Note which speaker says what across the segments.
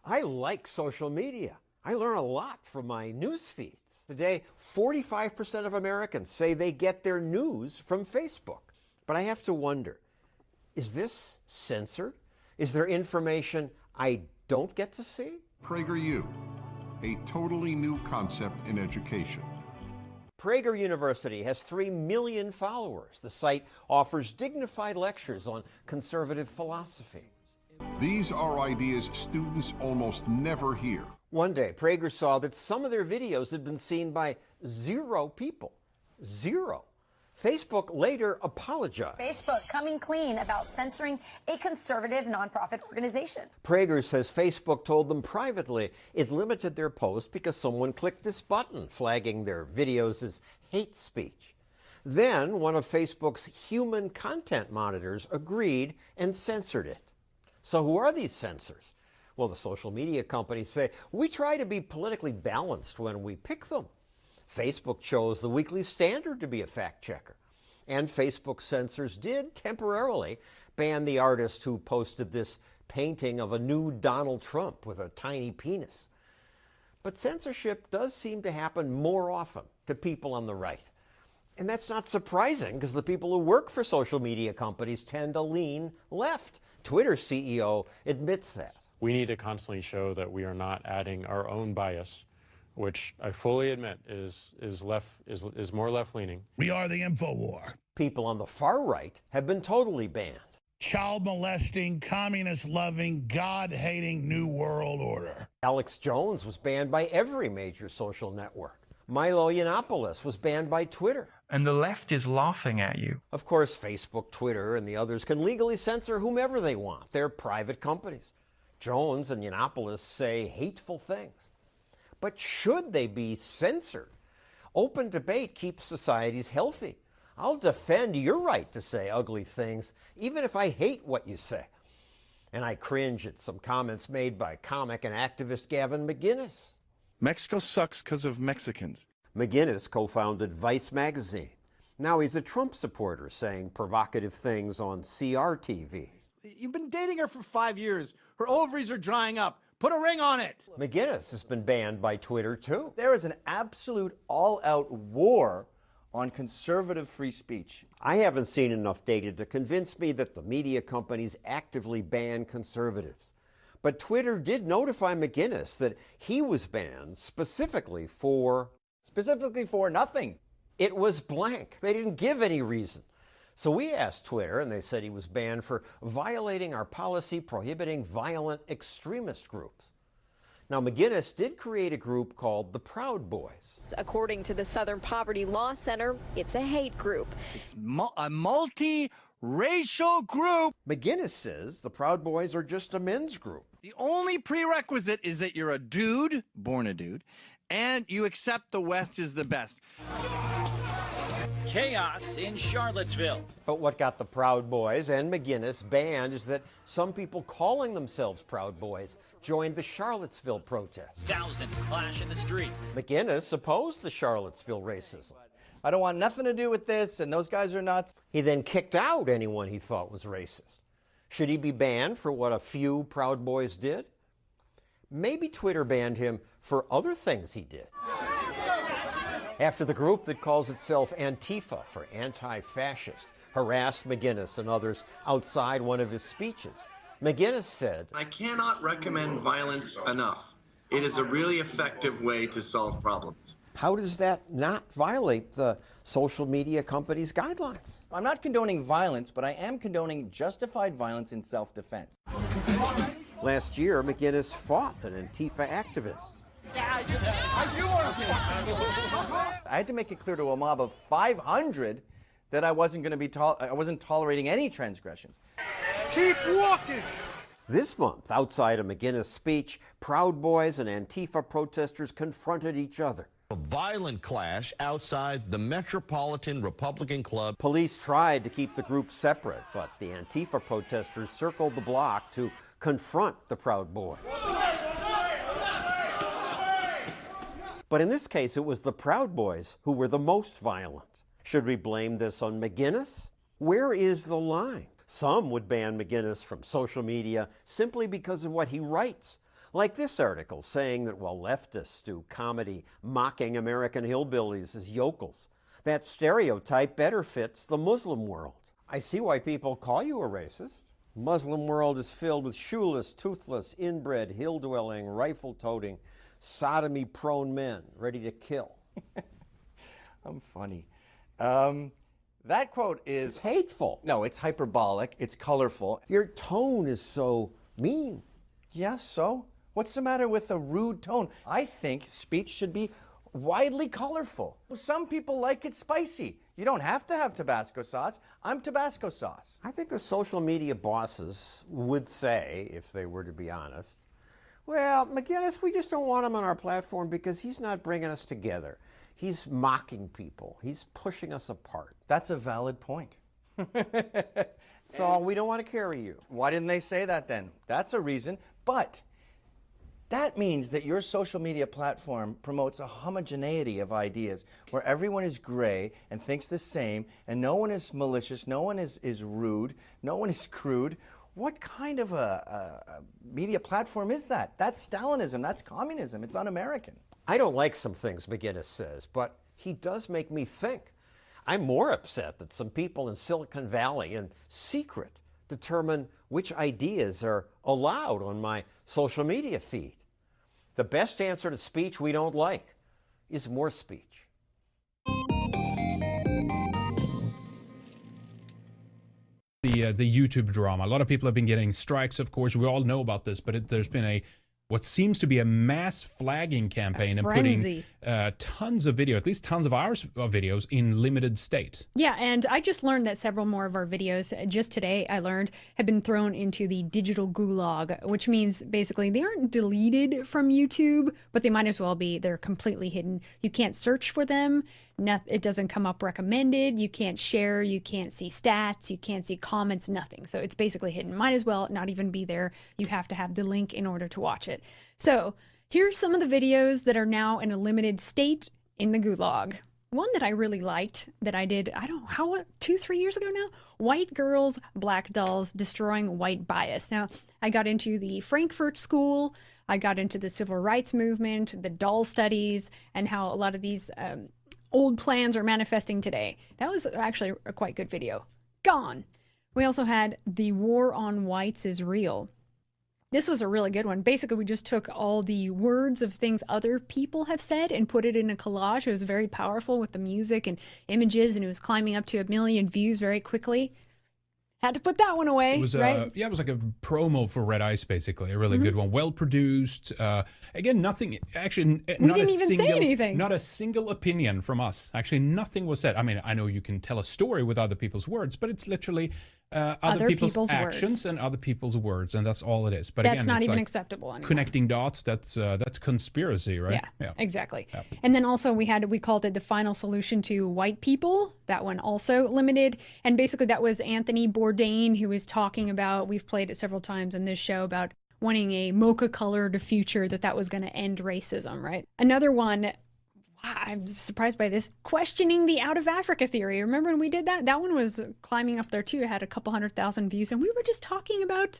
Speaker 1: I like social media. I learn a lot from my news feeds. Today, 45% of Americans say they get their news from Facebook. But I have to wonder, is this censored? Is there information I don't get to see?
Speaker 2: PragerU, a totally new concept in education.
Speaker 1: Prager University has 3 million followers. The site offers dignified lectures on conservative philosophy.
Speaker 2: These are ideas students almost never hear.
Speaker 1: One day, Prager saw that some of their videos had been seen by 0 people. 0. Facebook later apologized.
Speaker 3: Facebook coming clean about censoring a conservative nonprofit organization.
Speaker 1: Prager says Facebook told them privately it limited their post because someone clicked this button, flagging their videos as hate speech. Then one of Facebook's human content monitors agreed and censored it. So who are these censors? Well, the social media companies say, we try to be politically balanced when we pick them. Facebook chose the Weekly Standard to be a fact checker. And Facebook censors did temporarily ban the artist who posted this painting of a nude Donald Trump with a tiny penis. But censorship does seem to happen more often to people on the right. And that's not surprising because the people who work for social media companies tend to lean left. Twitter's CEO admits that.
Speaker 4: We need to constantly show that we are not adding our own bias, which I fully admit is more left-leaning.
Speaker 5: We are the InfoWar.
Speaker 1: People on the far right have been totally banned.
Speaker 5: Child molesting, communist-loving, God-hating New World Order.
Speaker 1: Alex Jones was banned by every major social network. Milo Yiannopoulos was banned by Twitter.
Speaker 6: And the left is laughing at you.
Speaker 1: Of course, Facebook, Twitter, and the others can legally censor whomever they want. They're private companies. Jones and Yiannopoulos say hateful things. But should they be censored? Open debate keeps societies healthy. I'll defend your right to say ugly things, even if I hate what you say. And I cringe at some comments made by comic and activist Gavin McInnes.
Speaker 7: Mexico sucks because of Mexicans.
Speaker 1: McInnes co-founded Vice magazine. Now he's a Trump supporter saying provocative things on CRTV.
Speaker 8: You've been dating her for 5 years. Her ovaries are drying up. Put a ring on it.
Speaker 1: McInnes has been banned by Twitter too.
Speaker 9: There is an absolute all-out war on conservative free speech.
Speaker 1: I haven't seen enough data to convince me that the media companies actively ban conservatives. But Twitter did notify McInnes that he was banned specifically for...
Speaker 9: Specifically for nothing.
Speaker 1: It was blank. They didn't give any reason. So we asked Twitter, and they said he was banned for violating our policy prohibiting violent extremist groups. Now, McInnes did create a group called the Proud Boys.
Speaker 10: According to the Southern Poverty Law Center, it's a hate group.
Speaker 8: It's a multi-racial group.
Speaker 1: McInnes says the Proud Boys are just a men's group.
Speaker 8: The only prerequisite is that you're a dude, born a dude, and you accept the West is the best.
Speaker 11: Chaos in Charlottesville.
Speaker 1: But what got the Proud Boys and McInnes banned is that some people calling themselves Proud Boys joined the Charlottesville protest.
Speaker 11: Thousands clash in the streets.
Speaker 1: McInnes opposed the Charlottesville racism.
Speaker 9: I don't want nothing to do with this, and those guys are nuts.
Speaker 1: He then kicked out anyone he thought was racist. Should he be banned for what a few Proud Boys did? Maybe Twitter banned him for other things he did. After the group that calls itself Antifa for anti-fascist harassed McInnes and others outside one of his speeches, McInnes said,
Speaker 12: I cannot recommend violence enough. It is a really effective way to solve problems.
Speaker 1: How does that not violate the social media companies' guidelines?
Speaker 9: I'm not condoning violence, but I am condoning justified violence in self-defense.
Speaker 1: Last year, McInnes fought an Antifa activist.
Speaker 9: I had to make it clear to a mob of 500 that I wasn't going to be I wasn't tolerating any transgressions.
Speaker 8: Keep walking.
Speaker 1: This month, outside a McInnes speech, Proud Boys and Antifa protesters confronted each other.
Speaker 13: A violent clash outside the Metropolitan Republican Club.
Speaker 1: Police tried to keep the groups separate, but the Antifa protesters circled the block to confront the Proud Boys. But in this case, it was the Proud Boys who were the most violent. Should we blame this on McInnes? Where is the line? Some would ban McInnes from social media simply because of what he writes, Like this article saying that while leftists do comedy mocking American hillbillies as yokels, that stereotype better fits the Muslim world. I see why people call you a racist. Muslim world is filled with shoeless, toothless, inbred, hill-dwelling, rifle-toting, sodomy-prone men ready to kill.
Speaker 9: I'm funny. That quote is...
Speaker 1: It's hateful.
Speaker 9: No, it's hyperbolic. It's colorful.
Speaker 1: Your tone is so mean.
Speaker 9: Yes, so? What's the matter with a rude tone? I think speech should be widely colorful. Well, some people like it spicy. You don't have to have Tabasco sauce. I'm Tabasco sauce.
Speaker 1: I think the social media bosses would say, if they were to be honest, well, McGinnis, we just don't want him on our platform because he's not bringing us together. He's mocking people. He's pushing us apart.
Speaker 9: That's a valid point.
Speaker 1: So we don't want to carry you.
Speaker 9: Why didn't they say that then? That's a reason. But that means that your social media platform promotes a homogeneity of ideas where everyone is gray and thinks the same, and no one is malicious, no one is rude, no one is crude. What kind of a media platform is that? That's Stalinism, that's communism, it's un-American.
Speaker 1: I don't like some things McGinnis says, but he does make me think. I'm more upset that some people in Silicon Valley in secret determine which ideas are allowed on my social media feed. The best answer to speech we don't like is more speech.
Speaker 14: The YouTube drama. A lot of people have been getting strikes, of course. We all know about this, but there's been what seems to be a mass flagging campaign and putting tons of video, at least tons of hours of videos in limited state.
Speaker 15: Yeah, and I just learned that several more of our videos, just today I learned, have been thrown into the digital gulag, which means basically they aren't deleted from YouTube, but they might as well be. They're completely hidden. You can't search for them. It doesn't come up recommended. You can't share. You can't see stats. You can't see comments, nothing. So it's basically hidden. Might as well not even be there. You have to have the link in order to watch it. So here's some of the videos that are now in a limited state in the gulag. One that I really liked that I did, I don't know, 2-3 years ago now? White girls, black dolls, destroying white bias. Now, I got into the Frankfurt School. I got into the civil rights movement, the doll studies, and how a lot of these old plans are manifesting today. That was actually a quite good video. Gone. We also had The War on Whites is Real. This was a really good one. Basically, we just took all the words of things other people have said and put it in a collage. It was very powerful with the music and images, and it was climbing up to 1 million views very quickly. Had to put that one away.
Speaker 14: It was,
Speaker 15: right?
Speaker 14: Yeah, it was like a promo for Red Ice, basically. A really good one. Well produced. Again, nothing, actually,
Speaker 15: we didn't even say anything.
Speaker 14: Not a single opinion from us. Actually, nothing was said. I mean, I know you can tell a story with other people's words, but it's literally other people's actions and other people's words, and that's all it is. But
Speaker 15: that's
Speaker 14: again,
Speaker 15: not
Speaker 14: it's
Speaker 15: even
Speaker 14: like
Speaker 15: acceptable anymore.
Speaker 14: Connecting dots, that's conspiracy, right?
Speaker 15: Yeah, exactly. Yeah. And then also we called it The Final Solution to White People. That one also limited. And basically that was Anthony Bourdain, who was talking about, we've played it several times in this show, about wanting a mocha-colored future, that was going to end racism, right? Another one, I'm surprised by this, questioning the out of Africa theory. Remember when we did that? That one was climbing up there too. It had a couple 100,000 views, and we were just talking about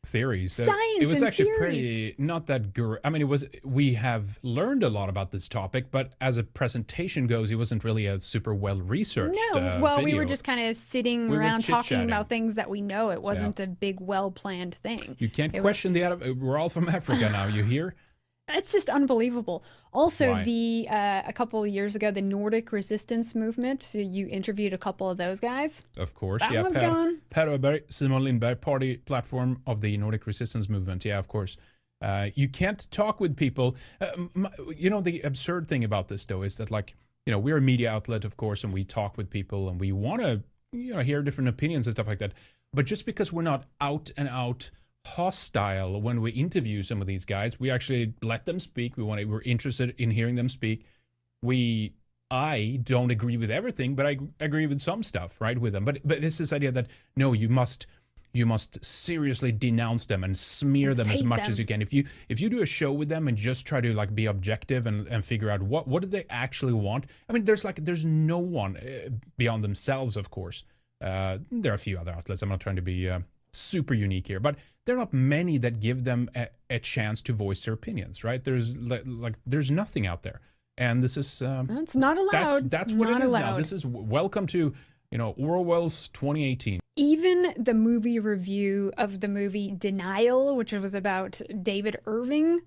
Speaker 14: theories.
Speaker 15: Science.
Speaker 14: It was
Speaker 15: and
Speaker 14: actually
Speaker 15: theories.
Speaker 14: pretty, not that great. I mean, we have learned a lot about this topic, but as a presentation goes, it wasn't really a super well researched
Speaker 15: No, well, we
Speaker 14: video.
Speaker 15: were just kind of sitting
Speaker 14: We were
Speaker 15: around talking
Speaker 14: chit-chatting.
Speaker 15: about things that we know. It wasn't a big, well-planned thing.
Speaker 14: You can't question the out of, we're all from Africa now, you hear?
Speaker 15: It's just unbelievable. Also,
Speaker 14: Why?
Speaker 15: a couple of years ago, the Nordic resistance movement. So you interviewed a couple of those guys.
Speaker 14: Of course,
Speaker 15: That
Speaker 14: yeah.
Speaker 15: one's gone.
Speaker 14: Per Öberg, Simon Lindberg, party platform of the Nordic resistance movement. Yeah, of course. You can't talk with people. You know, the absurd thing about this, though, is that, like, you know, we're a media outlet, of course, and we talk with people, and we want to, you know, hear different opinions and stuff like that. But just because we're not out and out hostile when we interview some of these guys, we actually let them speak. We're interested in hearing them speak. I don't agree with everything, but I agree with some stuff, right, with them. But it's this idea that no, you must seriously denounce them and smear them as much as you can. If you do a show with them and just try to, like, be objective and figure out what do they actually want. I mean, there's no one beyond themselves, of course. There are a few other outlets. I'm not trying to be super unique here. But there are not many that give them a chance to voice their opinions, right? There's nothing out there. And this is...
Speaker 15: That's not allowed.
Speaker 14: That's what it is now. This is welcome to, Orwell's 2018.
Speaker 15: Even the movie review of the movie Denial, which was about David Irving,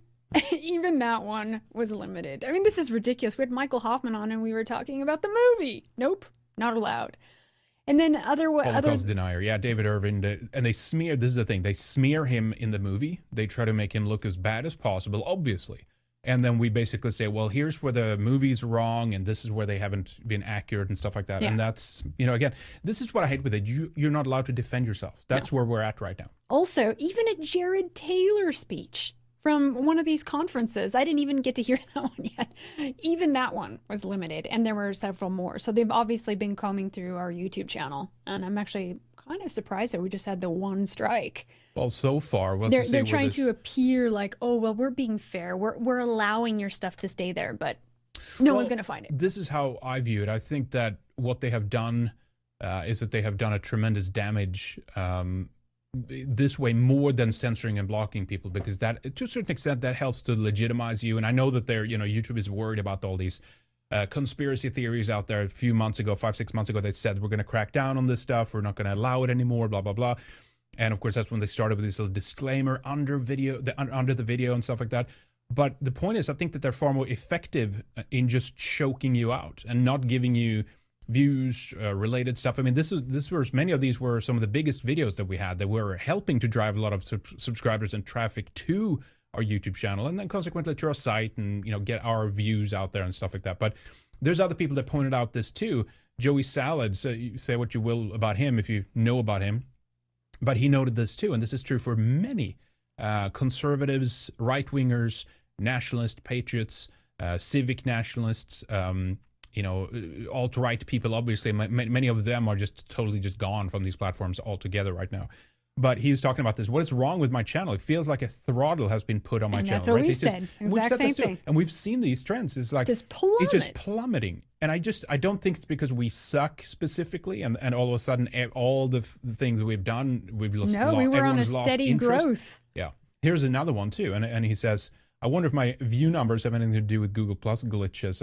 Speaker 15: even that one was limited. I mean, this is ridiculous. We had Michael Hoffman on and we were talking about the movie. Nope, not allowed. And then
Speaker 14: Holocaust denier. Yeah, David Irving. And they smear, this is the thing, they smear him in the movie. They try to make him look as bad as possible, obviously. And then we basically say, well, here's where the movie's wrong, and this is where they haven't been accurate and stuff like that. Yeah. And that's, again, this is what I hate with it. You're not allowed to defend yourself. That's where we're at right now.
Speaker 15: Also, even a Jared Taylor speech from one of these conferences, I didn't even get to hear that one yet. Even that one was limited, and there were several more. So they've obviously been combing through our YouTube channel, and I'm actually kind of surprised that we just had the one strike.
Speaker 14: Well, so far,
Speaker 15: they're trying to appear like, oh, well, we're being fair. We're allowing your stuff to stay there, but no one's going to find it.
Speaker 14: This is how I view it. I think that what they have done is that they have done a tremendous damage this way, more than censoring and blocking people, because that, to a certain extent, that helps to legitimize you. And I know that YouTube is worried about all these conspiracy theories out there. A few months ago, 5-6 months ago, they said, we're going to crack down on this stuff. We're not going to allow it anymore, blah, blah, blah. And of course, that's when they started with this little disclaimer under the video and stuff like that. But the point is, I think that they're far more effective in just choking you out and not giving you views, related stuff. I mean, many of these were some of the biggest videos that we had that were helping to drive a lot of subscribers and traffic to our YouTube channel, and then consequently to our site, and get our views out there and stuff like that. But there's other people that pointed out this too. Joey Salads, you say what you will about him if you know about him, but he noted this too, and this is true for many conservatives, right-wingers, nationalists, patriots, civic nationalists, alt-right people. Obviously, many of them are just totally just gone from these platforms altogether right now. But he was talking about this. What is wrong with my channel? It feels like a throttle has been put on my channel.
Speaker 15: That's what we've said. Exact same thing.
Speaker 14: And we've seen these trends. It's like
Speaker 15: it's
Speaker 14: just plummeting. And I don't think it's because we suck specifically, and all of a sudden all the things that we've done, we've lost.
Speaker 15: No, we were on a steady growth.
Speaker 14: Yeah. Here's another one too, and he says, I wonder if my view numbers have anything to do with Google Plus glitches.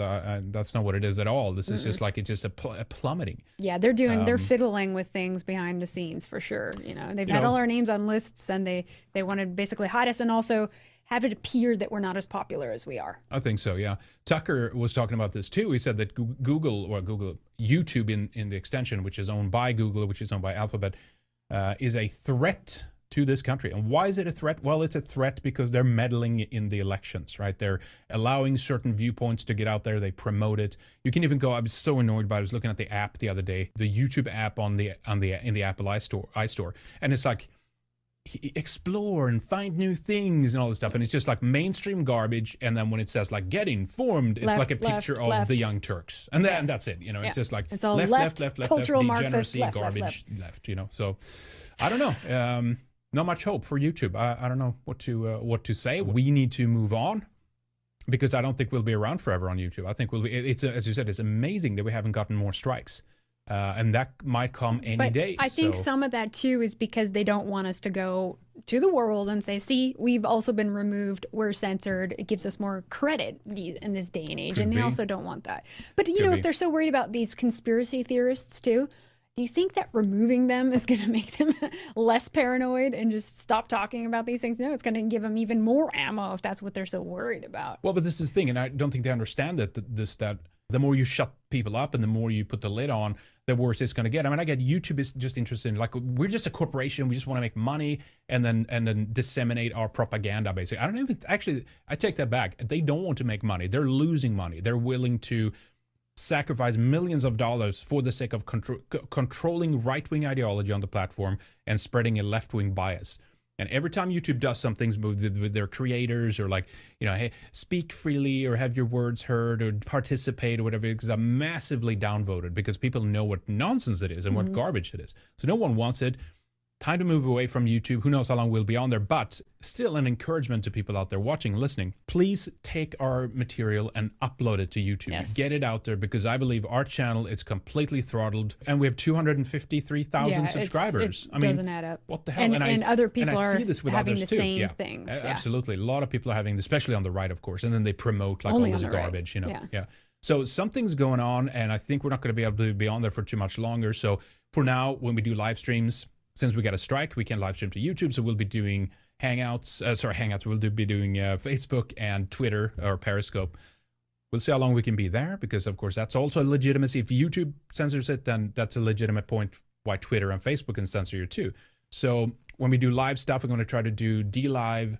Speaker 14: That's not what it is at all. This is just like, it's just a plummeting.
Speaker 15: Yeah, they're fiddling with things behind the scenes for sure. They've had all our names on lists, and they want to basically hide us and also have it appear that we're not as popular as we are.
Speaker 14: I think so, yeah. Tucker was talking about this too. He said that YouTube in the extension, which is owned by Google, which is owned by Alphabet, is a threat to this country. And why is it a threat? Well, it's a threat because they're meddling in the elections, right? They're allowing certain viewpoints to get out there. They promote it. You can even go, I was so annoyed by it. I was looking at the app the other day, the YouTube app in the Apple iStore. And it's like, explore and find new things and all this stuff. And it's just like mainstream garbage. And then when it says like get informed, it's like a picture of the Young Turks. And then that's it. It's just like
Speaker 15: it's all left, cultural
Speaker 14: degeneracy,
Speaker 15: Marxist,
Speaker 14: garbage, left. So I don't know. Not much hope for YouTube. I don't know what to say. We need to move on, because I don't think we'll be around forever on YouTube. I think we'll be. It's as you said, it's amazing that we haven't gotten more strikes, and that might come any day.
Speaker 15: I think some of that too is because they don't want us to go to the world and say, "See, we've also been removed. We're censored." It gives us more credit in this day and age, and they also don't want that. But if they're so worried about these conspiracy theorists too, do you think that removing them is going to make them less paranoid and just stop talking about these things? No, it's going to give them even more ammo if that's what they're so worried about.
Speaker 14: Well, but this is the thing, and I don't think they understand that the more you shut people up and the more you put the lid on, the worse it's going to get. I mean, I get YouTube is just interested in, like, we're just a corporation. We just want to make money and then disseminate our propaganda, basically. I don't even, actually, I take that back. They don't want to make money. They're losing money. They're willing to sacrifice millions of dollars for the sake of controlling right-wing ideology on the platform and spreading a left-wing bias. And every time YouTube does some things with their creators, or like, hey, speak freely or have your words heard or participate or whatever, because I'm massively downvoted because people know what nonsense it is and what garbage it is. So no one wants it. time to move away from YouTube. Who knows how long we'll be on there, but still an encouragement to people out there watching, listening. Please take our material and upload it to YouTube.
Speaker 15: Yes.
Speaker 14: Get it out there, because I believe our channel is completely throttled, and we have 253,000 subscribers.
Speaker 15: It doesn't add up.
Speaker 14: What the hell?
Speaker 15: And other people
Speaker 14: I
Speaker 15: are
Speaker 14: see this with
Speaker 15: having
Speaker 14: others
Speaker 15: the
Speaker 14: too.
Speaker 15: same things. Yeah.
Speaker 14: Absolutely. A lot of people are having, especially on the right, of course, and then they promote like
Speaker 15: Only
Speaker 14: all
Speaker 15: on
Speaker 14: this
Speaker 15: the right.
Speaker 14: garbage, you know.
Speaker 15: Yeah.
Speaker 14: So something's going on, and I think we're not going to be able to be on there for too much longer. So for now, when we do live streams, since we got a strike, we can live stream to YouTube. So we'll be doing Hangouts. We'll be doing Facebook and Twitter or Periscope. We'll see how long we can be there, because of course that's also a legitimacy. If YouTube censors it, then that's a legitimate point why Twitter and Facebook can censor you too. So when we do live stuff, we're going to try to do DLive,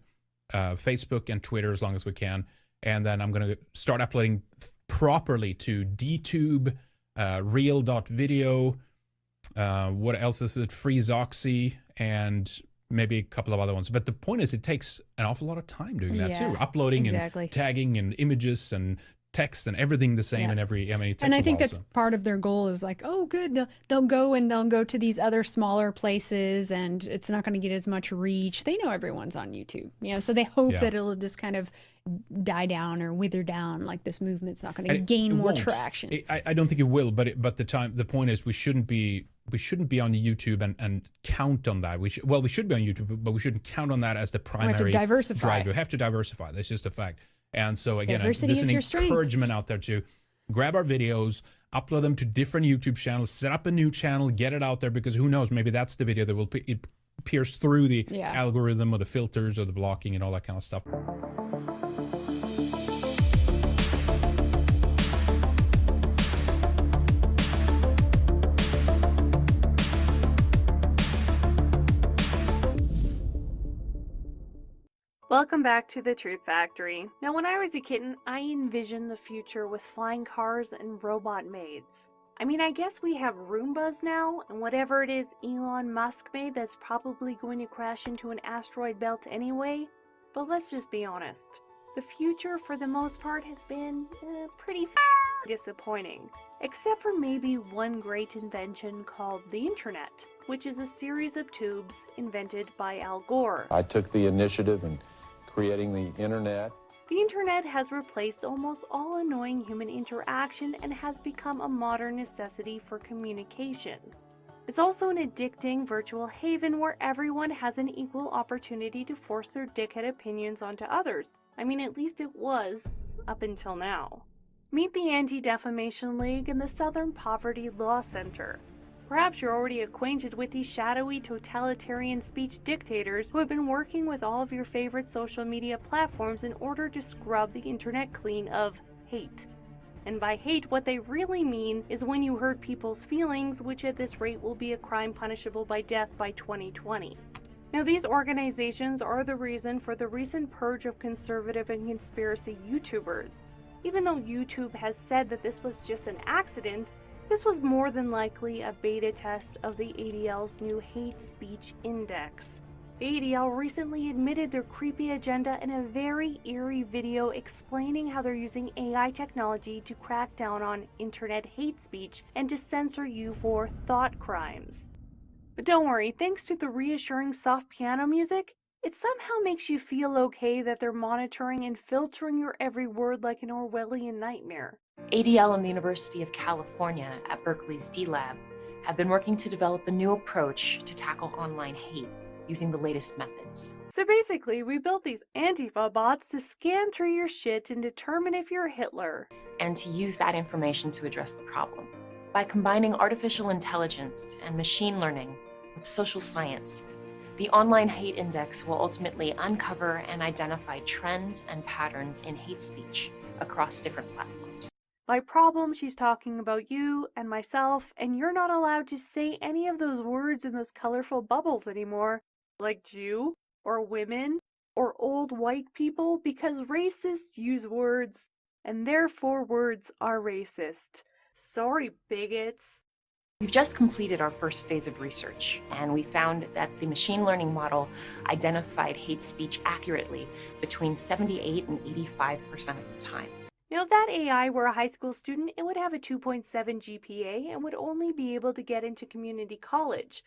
Speaker 14: Facebook and Twitter as long as we can. And then I'm going to start uploading properly to DTube, Real.video, what else is it? FreeZoxy, and maybe a couple of other ones. But the point is, it takes an awful lot of time doing that too. Uploading and tagging and images and text and everything the same in every. I mean, it takes
Speaker 15: and I think
Speaker 14: while,
Speaker 15: that's part of their goal is like, oh, good, they'll go to these other smaller places, and it's not going to get as much reach. They know everyone's on YouTube, so they hope that it'll just kind of die down or wither down. Like this movement's not going to gain more traction.
Speaker 14: I don't think it will, but the point is we shouldn't be on YouTube and count on that. We should be on YouTube, but we shouldn't count on that as the primary
Speaker 15: we have to diversify.
Speaker 14: drive. We have to diversify. That's just a fact. And so again,
Speaker 15: Diversity
Speaker 14: there's
Speaker 15: is
Speaker 14: an
Speaker 15: your strength.
Speaker 14: encouragement out there to grab our videos, upload them to different YouTube channels, set up a new channel, get it out there, because who knows, maybe that's the video that will pierce through the algorithm or the filters or the blocking and all that kind of stuff.
Speaker 16: Welcome back to the Truth Factory. Now, when I was a kitten, I envisioned the future with flying cars and robot maids. I mean, I guess we have Roombas now, and whatever it is Elon Musk made, that's probably going to crash into an asteroid belt anyway. But let's just be honest. The future, for the most part, has been pretty disappointing. Except for maybe one great invention called the Internet, which is a series of tubes invented by Al Gore.
Speaker 17: I took the initiative in creating the Internet.
Speaker 16: The Internet has replaced almost all annoying human interaction and has become a modern necessity for communication. It's also an addicting virtual haven where everyone has an equal opportunity to force their dickhead opinions onto others. I mean, at least it was, up until now. Meet the Anti-Defamation League and the Southern Poverty Law Center. Perhaps you're already acquainted with these shadowy totalitarian speech dictators who have been working with all of your favorite social media platforms in order to scrub the internet clean of hate. And by hate, what they really mean is when you hurt people's feelings, which at this rate will be a crime punishable by death by 2020. Now, these organizations are the reason for the recent purge of conservative and conspiracy YouTubers. Even though YouTube has said that this was just an accident, this was more than likely a beta test of the ADL's new hate speech index. The ADL recently admitted their creepy agenda in a very eerie video explaining how they're using AI technology to crack down on internet hate speech and to censor you for thought crimes. But don't worry, thanks to the reassuring soft piano music, it somehow makes you feel okay that they're monitoring and filtering your every word like an Orwellian nightmare.
Speaker 18: ADL and the University of California at Berkeley's D-Lab have been working to develop a new approach to tackle online hate using the latest methods.
Speaker 16: So basically, we built these Antifa bots to scan through your shit and determine if you're Hitler.
Speaker 18: And to use that information to address the problem. By combining artificial intelligence and machine learning with social science, the online hate index will ultimately uncover and identify trends and patterns in hate speech across different platforms.
Speaker 16: By problem, she's talking about you and myself, and you're not allowed to say any of those words in those colorful bubbles anymore, like Jew, or women, or old white people, because racists use words, and therefore words are racist. Sorry, bigots.
Speaker 18: We've just completed our first phase of research, and we found that the machine learning model identified hate speech accurately between 78 and 85% of the time.
Speaker 16: Now, if that AI were a high school student, it would have a 2.7 GPA and would only be able to get into community college.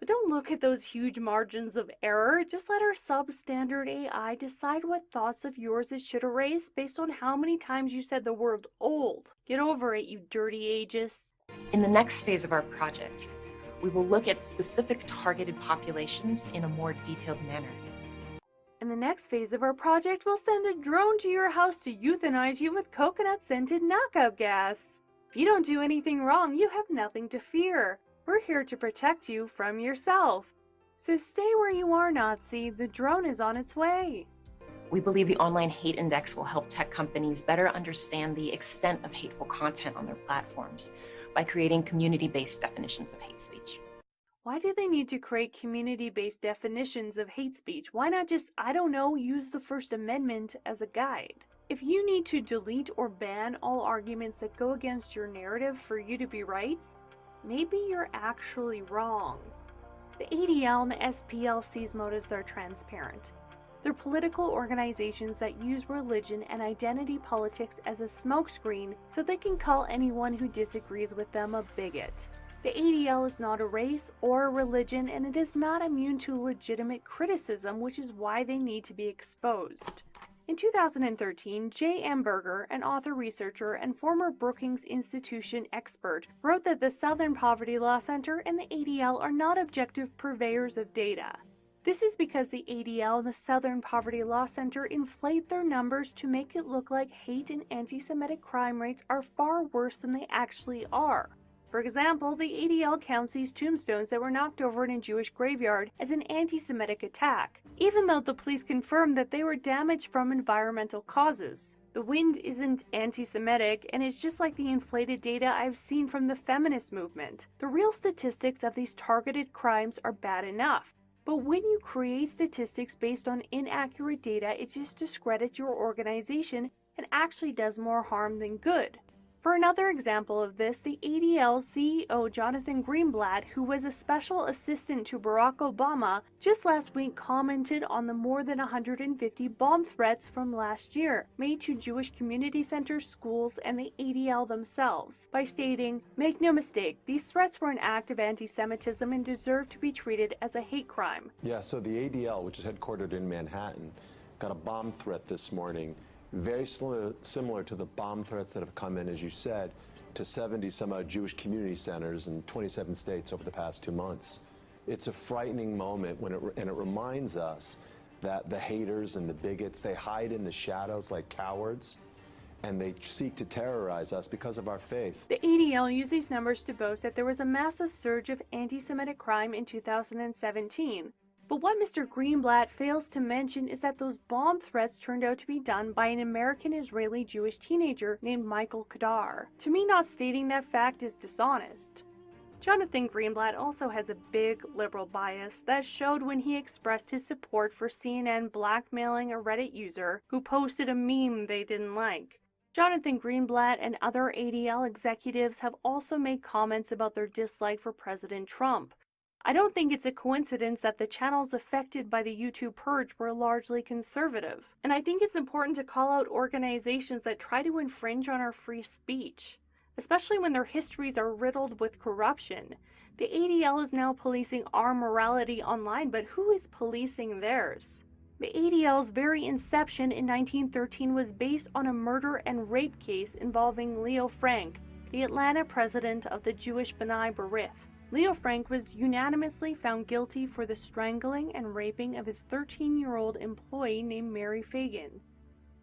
Speaker 16: But don't look at those huge margins of error. Just let our substandard AI decide what thoughts of yours it should erase based on how many times you said the word old. Get over it, you dirty ageist.
Speaker 18: In the next phase of our project, we will look at specific targeted populations in a more detailed manner.
Speaker 16: In the next phase of our project, we'll send a drone to your house to euthanize you with coconut-scented knockout gas. If you don't do anything wrong, you have nothing to fear. We're here to protect you from yourself. So stay where you are, Nazi. The drone is on its way.
Speaker 18: We believe the online hate index will help tech companies better understand the extent of hateful content on their platforms by creating community-based definitions of hate speech.
Speaker 16: Why do they need to create community-based definitions of hate speech? Why not just, I don't know, use the First Amendment as a guide? If you need to delete or ban all arguments that go against your narrative for you to be right, maybe you're actually wrong. The ADL and the SPLC's motives are transparent. They're political organizations that use religion and identity politics as a smokescreen so they can call anyone who disagrees with them a bigot. The ADL is not a race or a religion, and it is not immune to legitimate criticism, which is why they need to be exposed. In 2013, J. M. Berger, an author, researcher, and former Brookings Institution expert, wrote that the Southern Poverty Law Center and the ADL are not objective purveyors of data. This is because the ADL and the Southern Poverty Law Center inflate their numbers to make it look like hate and anti-Semitic crime rates are far worse than they actually are. For example, the ADL counts these tombstones that were knocked over in a Jewish graveyard as an anti-Semitic attack, even though the police confirmed that they were damaged from environmental causes. The wind isn't anti-Semitic, and it's just like the inflated data I've seen from the feminist movement. The real statistics of these targeted crimes are bad enough. But when you create statistics based on inaccurate data, it just discredits your organization and actually does more harm than good. For another example of this, the ADL CEO Jonathan Greenblatt, who was a special assistant to Barack Obama, just last week commented on the more than 150 bomb threats from last year made to Jewish community centers, schools, and the ADL themselves, by stating, "Make no mistake, these threats were an act of anti-Semitism and deserve to be treated as a hate crime."
Speaker 19: Yeah, so the ADL, which is headquartered in Manhattan, got a bomb threat this morning, very similar to the bomb threats that have come in, as you said, to 70 some odd Jewish community centers in 27 states over the past 2 months. It's a frightening moment and it reminds us that the haters and the bigots, they hide in the shadows like cowards, and they seek to terrorize us because of our faith.
Speaker 16: The ADL used these numbers to boast that there was a massive surge of anti-Semitic crime in 2017. But what Mr. Greenblatt fails to mention is that those bomb threats turned out to be done by an American-Israeli Jewish teenager named Michael Kadar. To me, not stating that fact is dishonest. Jonathan Greenblatt also has a big liberal bias that showed when he expressed his support for CNN blackmailing a Reddit user who posted a meme they didn't like. Jonathan Greenblatt and other ADL executives have also made comments about their dislike for President Trump. I don't think it's a coincidence that the channels affected by the YouTube purge were largely conservative. And I think it's important to call out organizations that try to infringe on our free speech, especially when their histories are riddled with corruption. The ADL is now policing our morality online, but who is policing theirs? The ADL's very inception in 1913 was based on a murder and rape case involving Leo Frank, the Atlanta president of the Jewish B'nai B'rith. Leo Frank was unanimously found guilty for the strangling and raping of his 13-year-old employee named Mary Fagan.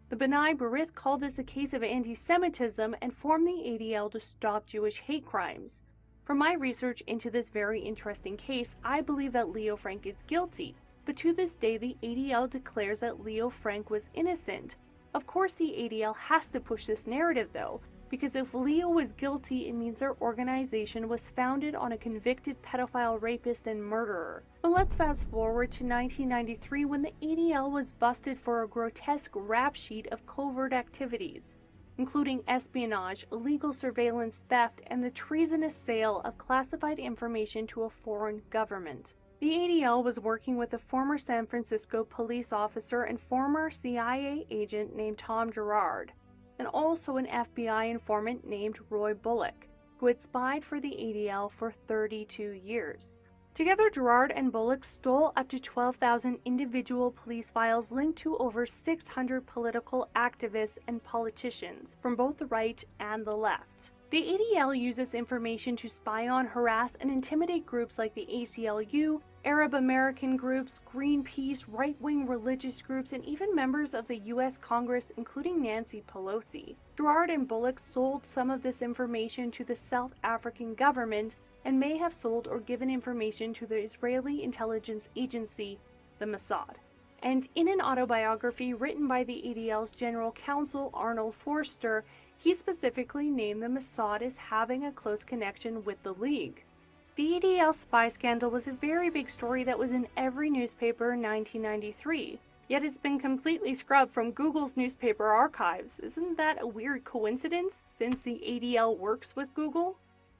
Speaker 16: The B'nai B'rith called this a case of anti-Semitism and formed the ADL to stop Jewish hate crimes. From my research into this very interesting case, I believe that Leo Frank is guilty, but to this day the ADL declares that Leo Frank was innocent. Of course the ADL has to push this narrative though, because if Leo was guilty, it means their organization was founded on a convicted pedophile, rapist, and murderer. But let's fast forward to 1993 when the ADL was busted for a grotesque rap sheet of covert activities, including espionage, illegal surveillance, theft, and the treasonous sale of classified information to a foreign government. The ADL was working with a former San Francisco police officer and former CIA agent named Tom Girard, and also an FBI informant named Roy Bullock, who had spied for the ADL for 32 years. Together, Gerard and Bullock stole up to 12,000 individual police files linked to over 600 political activists and politicians from both the right and the left. The ADL uses information to spy on, harass, and intimidate groups like the ACLU, Arab American groups, Greenpeace, right-wing religious groups, and even members of the U.S. Congress, including Nancy Pelosi. Gerard and Bullock sold some of this information to the South African government and may have sold or given information to the Israeli intelligence agency, the Mossad. And in an autobiography written by the ADL's general counsel, Arnold Forster, he specifically named the Mossad as having a close connection with the League. The ADL spy scandal was a very big story that was in every newspaper in 1993, yet it's been completely scrubbed from Google's newspaper archives. Isn't that a weird coincidence, since the ADL works with Google?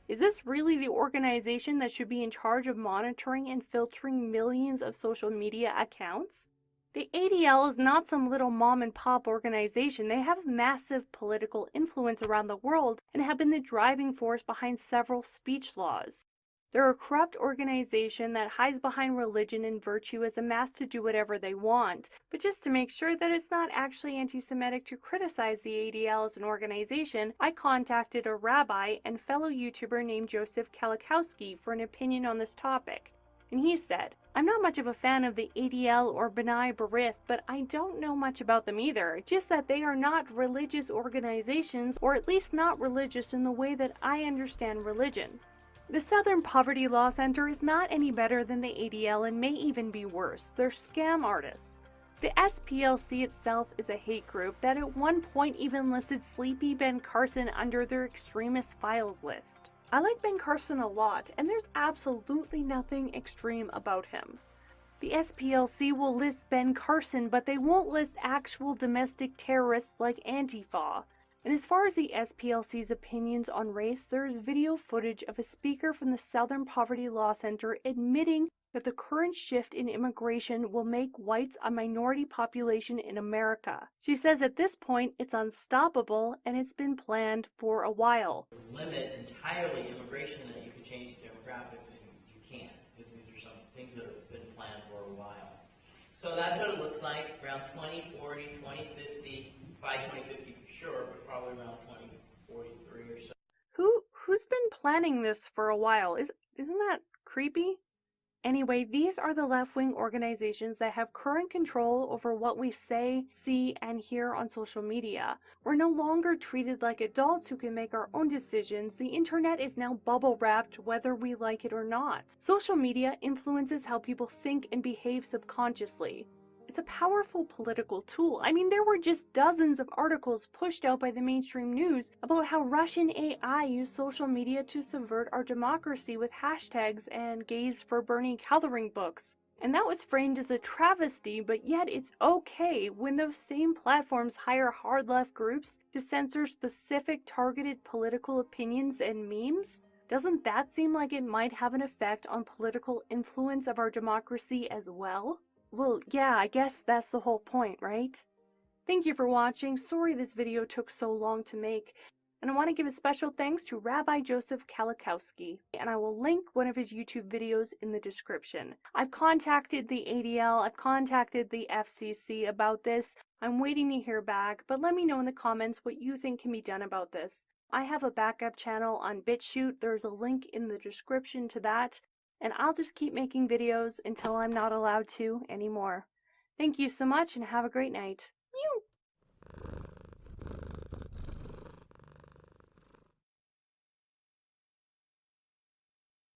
Speaker 16: Is this really the organization that should be in charge of monitoring and filtering millions of social media accounts? The ADL is not some little mom-and-pop organization. They have massive political influence around the world and have been the driving force behind several speech laws. They're a corrupt organization that hides behind religion and virtue as a mask to do whatever they want, but just to make sure that it's not actually anti-Semitic to criticize the ADL as an organization, I contacted a rabbi and fellow YouTuber named Joseph Kalikowski for an opinion on this topic. And he said, "I'm not much of a fan of the ADL or B'nai B'rith, but I don't know much about them either, just that they are not religious organizations, or at least not religious in the way that I understand religion." The Southern Poverty Law Center is not any better than the ADL and may even be worse. They're scam artists. The SPLC itself is a hate group that at one point even listed Sleepy Ben Carson under their extremist files list. I like Ben Carson a lot, and there's absolutely nothing extreme about him. The SPLC will list Ben Carson, but they won't list actual domestic terrorists like Antifa. And as far as the SPLC's opinions on race, there is video footage of a speaker from the Southern Poverty Law Center admitting that the current shift in immigration will make whites a minority population in America. She says at this point it's unstoppable and it's been planned for a while.
Speaker 20: Limit entirely immigration that you can change the demographics, and you can't, because these are some things that have been planned for a while. So that's what it looks like around 2040, 2050, by 2050 for sure, but probably around 2043 or so.
Speaker 16: Who's been planning this for a while? Isn't that creepy? Anyway, these are the left-wing organizations that have current control over what we say, see, and hear on social media. We're no longer treated like adults who can make our own decisions. The internet is now bubble-wrapped whether we like it or not. Social media influences how people think and behave subconsciously. It's a powerful political tool. I mean, there were just dozens of articles pushed out by the mainstream news about how Russian AI used social media to subvert our democracy with hashtags and gays for Bernie coloring books. And that was framed as a travesty, but yet it's okay when those same platforms hire hard left groups to censor specific targeted political opinions and memes. Doesn't that seem like it might have an effect on political influence of our democracy as well? Well, yeah, I guess that's the whole point, right? Thank you for watching. Sorry this video took so long to make. And I want to give a special thanks to Rabbi Joseph Kalikowski, and I will link one of his YouTube videos in the description. I've contacted the ADL, I've contacted the FCC about this. I'm waiting to hear back, but let me know in the comments what you think can be done about this. I have a backup channel on BitChute. There's a link in the description to that. And I'll just keep making videos until I'm not allowed to anymore. Thank you so much and have a great night.